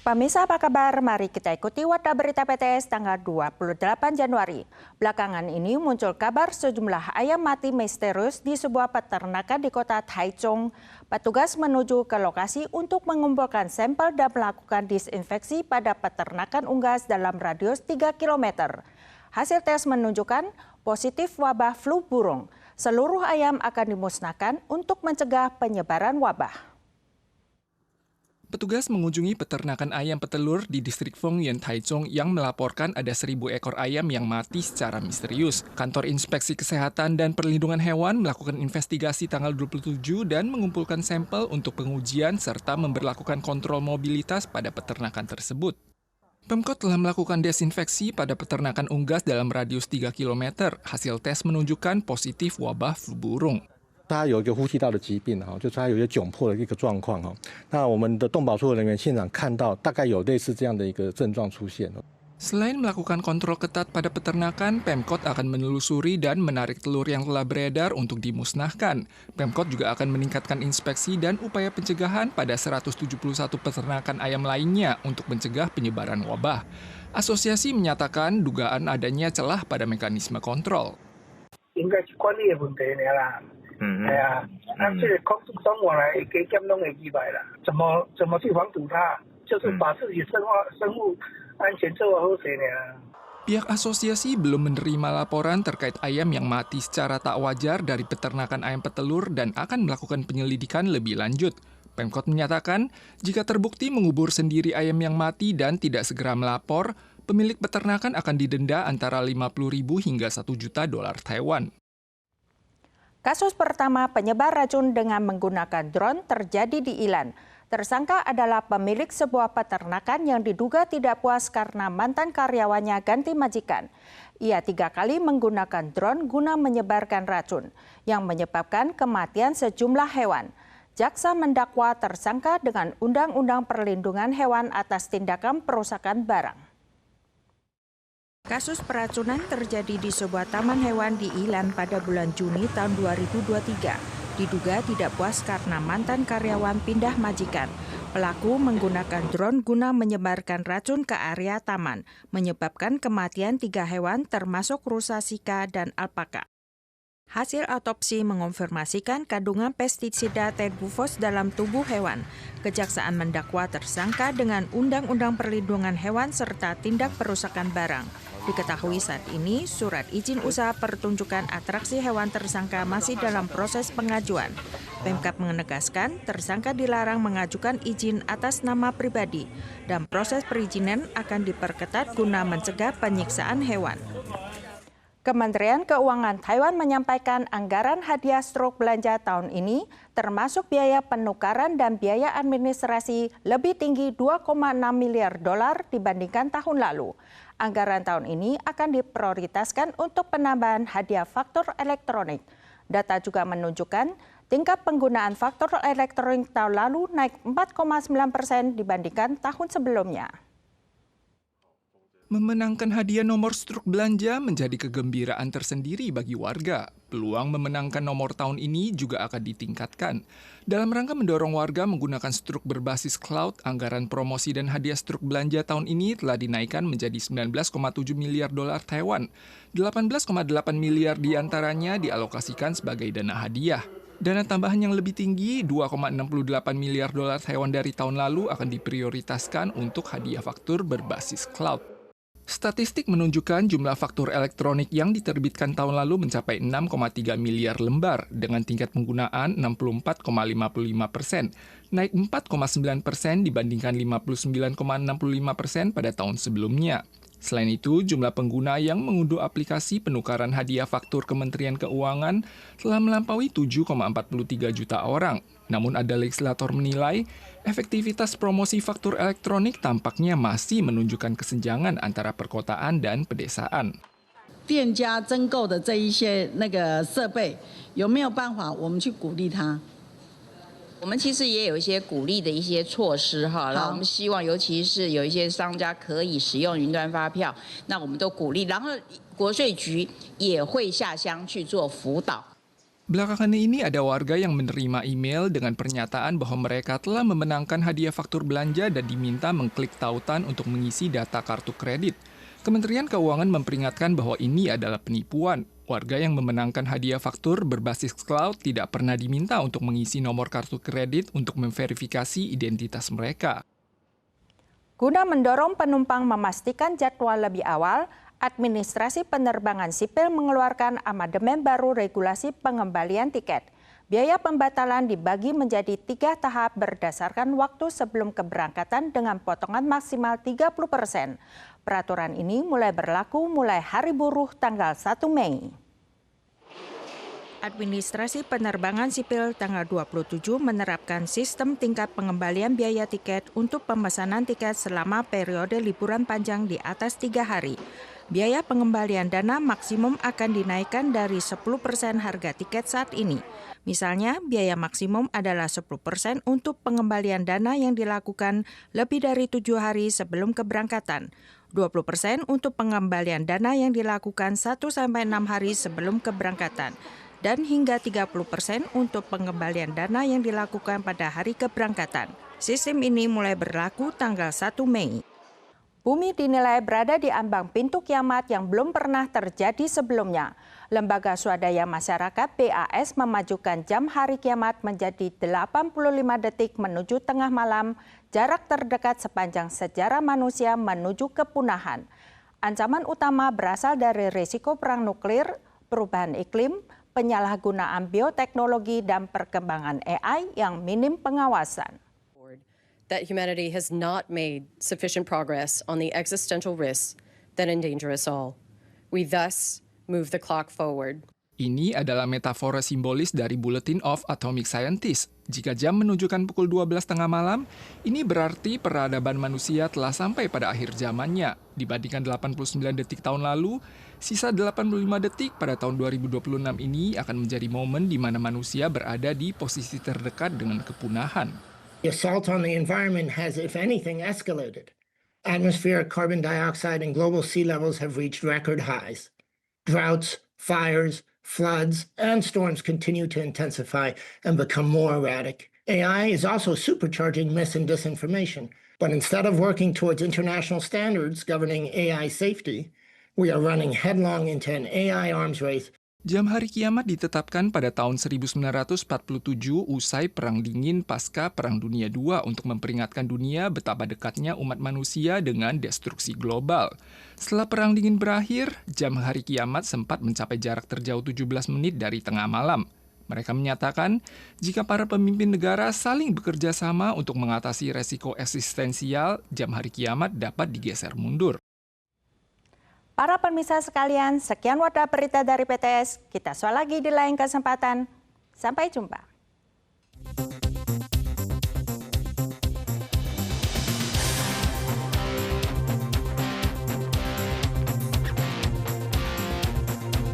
Pemirsa apa kabar? Mari kita ikuti Warta Berita PTS tanggal 28 Januari. Belakangan ini muncul kabar sejumlah ayam mati misterius di sebuah peternakan di kota Taichung. Petugas menuju ke lokasi untuk mengumpulkan sampel dan melakukan disinfeksi pada peternakan unggas dalam radius 3 km. Hasil tes menunjukkan positif wabah flu burung. Seluruh ayam akan dimusnahkan untuk mencegah penyebaran wabah. Petugas mengunjungi peternakan ayam petelur di distrik Fengyan, Taichung yang melaporkan ada 1.000 ekor ayam yang mati secara misterius. Kantor Inspeksi Kesehatan dan Perlindungan Hewan melakukan investigasi tanggal 27 dan mengumpulkan sampel untuk pengujian serta memberlakukan kontrol mobilitas pada peternakan tersebut. Pemkot telah melakukan desinfeksi pada peternakan unggas dalam radius 3 km. Hasil tes menunjukkan positif wabah flu burung. 它有一个呼吸道的疾病就是它有一个窘迫的一个状况那我们的动保处的人员现场看到大概有类似这样的一个症状出现。 Selain melakukan kontrol ketat pada peternakan, Pemkot akan menelusuri dan menarik telur yang telah beredar untuk dimusnahkan. Pemkot juga akan meningkatkan inspeksi dan upaya pencegahan pada 171 peternakan ayam lainnya untuk mencegah penyebaran wabah. Asosiasi menyatakan dugaan adanya celah pada mekanisme kontrol. 应该是管理的问题啦。这个空中动物来加减拢会意外啦。怎么去防堵它？就是把自己生物安全做好些呢。 Pihak asosiasi belum menerima laporan terkait ayam yang mati secara tak wajar dari peternakan ayam petelur dan akan melakukan penyelidikan lebih lanjut. Pemkot menyatakan, jika terbukti mengubur sendiri ayam yang mati dan tidak segera melapor, pemilik peternakan akan didenda antara 50.000 hingga $1 juta Taiwan. Kasus pertama penyebar racun dengan menggunakan drone terjadi di Ilan. Tersangka adalah pemilik sebuah peternakan yang diduga tidak puas karena mantan karyawannya ganti majikan. Ia 3 kali menggunakan drone guna menyebarkan racun yang menyebabkan kematian sejumlah hewan. Jaksa mendakwa tersangka dengan Undang-Undang Perlindungan Hewan atas tindakan perusakan barang. Kasus peracunan terjadi di sebuah taman hewan di Ilan pada bulan Juni tahun 2023. Diduga tidak puas karena mantan karyawan pindah majikan. Pelaku menggunakan drone guna menyebarkan racun ke area taman, menyebabkan kematian 3 hewan termasuk rusa sika dan alpaka. Hasil otopsi mengonfirmasikan kandungan pestisida terbufos dalam tubuh hewan. Kejaksaan mendakwa tersangka dengan Undang-Undang Perlindungan Hewan serta tindak perusakan barang. Diketahui saat ini, surat izin usaha pertunjukan atraksi hewan tersangka masih dalam proses pengajuan. Pemkab menegaskan, tersangka dilarang mengajukan izin atas nama pribadi dan proses perizinan akan diperketat guna mencegah penyiksaan hewan. Kementerian Keuangan Taiwan menyampaikan anggaran hadiah struk belanja tahun ini, termasuk biaya penukaran dan biaya administrasi lebih tinggi $2,6 miliar dibandingkan tahun lalu. Anggaran tahun ini akan diprioritaskan untuk penambahan hadiah faktur elektronik. Data juga menunjukkan tingkat penggunaan faktur elektronik tahun lalu naik 4,9% dibandingkan tahun sebelumnya. Memenangkan hadiah nomor struk belanja menjadi kegembiraan tersendiri bagi warga. Peluang memenangkan nomor tahun ini juga akan ditingkatkan. Dalam rangka mendorong warga menggunakan struk berbasis cloud, anggaran promosi dan hadiah struk belanja tahun ini telah dinaikkan menjadi $19,7 miliar Taiwan. 18,8 miliar diantaranya dialokasikan sebagai dana hadiah. Dana tambahan yang lebih tinggi, $2,68 miliar Taiwan dari tahun lalu akan diprioritaskan untuk hadiah faktur berbasis cloud. Statistik menunjukkan jumlah faktur elektronik yang diterbitkan tahun lalu mencapai 6,3 miliar lembar dengan tingkat penggunaan 64,55%, naik 4,9% dibandingkan 59,65% pada tahun sebelumnya. Selain itu, jumlah pengguna yang mengunduh aplikasi penukaran hadiah faktur Kementerian Keuangan telah melampaui 7,43 juta orang. Namun ada legislator menilai, efektivitas promosi faktur elektronik tampaknya masih menunjukkan kesenjangan antara perkotaan dan pedesaan. 店家增购的这一些设备有没有办法我们去鼓励他？我们其实也有一些鼓励的一些措施哈，然后我们希望尤其是有一些商家可以使用云端发票，那我们都鼓励，然后国税局也会下乡去做辅导。Belakangan ini ada warga yang menerima email dengan pernyataan bahwa mereka telah memenangkan hadiah faktur belanja dan diminta mengklik tautan untuk mengisi data kartu kredit. Kementerian Keuangan memperingatkan bahwa ini adalah penipuan. Warga yang memenangkan hadiah faktur berbasis cloud tidak pernah diminta untuk mengisi nomor kartu kredit untuk memverifikasi identitas mereka. Guna mendorong penumpang memastikan jadwal lebih awal, Administrasi Penerbangan Sipil mengeluarkan amandemen baru regulasi pengembalian tiket. Biaya pembatalan dibagi menjadi 3 tahap berdasarkan waktu sebelum keberangkatan dengan potongan maksimal 30%. Peraturan ini mulai berlaku mulai hari buruh tanggal 1 Mei. Administrasi Penerbangan Sipil tanggal 27 menerapkan sistem tingkat pengembalian biaya tiket untuk pemesanan tiket selama periode liburan panjang di atas 3 hari. Biaya pengembalian dana maksimum akan dinaikkan dari 10% harga tiket saat ini. Misalnya, biaya maksimum adalah 10% untuk pengembalian dana yang dilakukan lebih dari 7 hari sebelum keberangkatan, 20% untuk pengembalian dana yang dilakukan 1-6 hari sebelum keberangkatan, dan hingga 30% untuk pengembalian dana yang dilakukan pada hari keberangkatan. Sistem ini mulai berlaku tanggal 1 Mei. Bumi dinilai berada di ambang pintu kiamat yang belum pernah terjadi sebelumnya. Lembaga Swadaya Masyarakat BAS memajukan jam hari kiamat menjadi 85 detik menuju tengah malam, jarak terdekat sepanjang sejarah manusia menuju kepunahan. Ancaman utama berasal dari risiko perang nuklir, perubahan iklim, penyalahgunaan bioteknologi, dan perkembangan AI yang minim pengawasan. That humanity has not made sufficient progress on the existential risks that endanger us all. We thus move the clock forward. Ini adalah metafora simbolis dari Bulletin of Atomic Scientists. Jika jam menunjukkan pukul 12 tengah malam, ini berarti peradaban manusia telah sampai pada akhir zamannya. Dibandingkan 89 detik tahun lalu, sisa 85 detik pada tahun 2026 ini akan menjadi momen di mana manusia berada di posisi terdekat dengan kepunahan. The assault on the environment has, if anything, escalated. Atmospheric carbon dioxide and global sea levels have reached record highs. Droughts, fires, floods, and storms continue to intensify and become more erratic. AI is also supercharging mis and disinformation. But instead of working towards international standards governing AI safety, we are running headlong into an AI arms race. Jam hari kiamat ditetapkan pada tahun 1947 usai Perang Dingin pasca Perang Dunia II untuk memperingatkan dunia betapa dekatnya umat manusia dengan destruksi global. Setelah Perang Dingin berakhir, jam hari kiamat sempat mencapai jarak terjauh 17 menit dari tengah malam. Mereka menyatakan jika para pemimpin negara saling bekerja sama untuk mengatasi resiko eksistensial, jam hari kiamat dapat digeser mundur. Para pemirsa sekalian, sekian wadah berita dari PTS. Kita soal lagi di lain kesempatan. Sampai jumpa.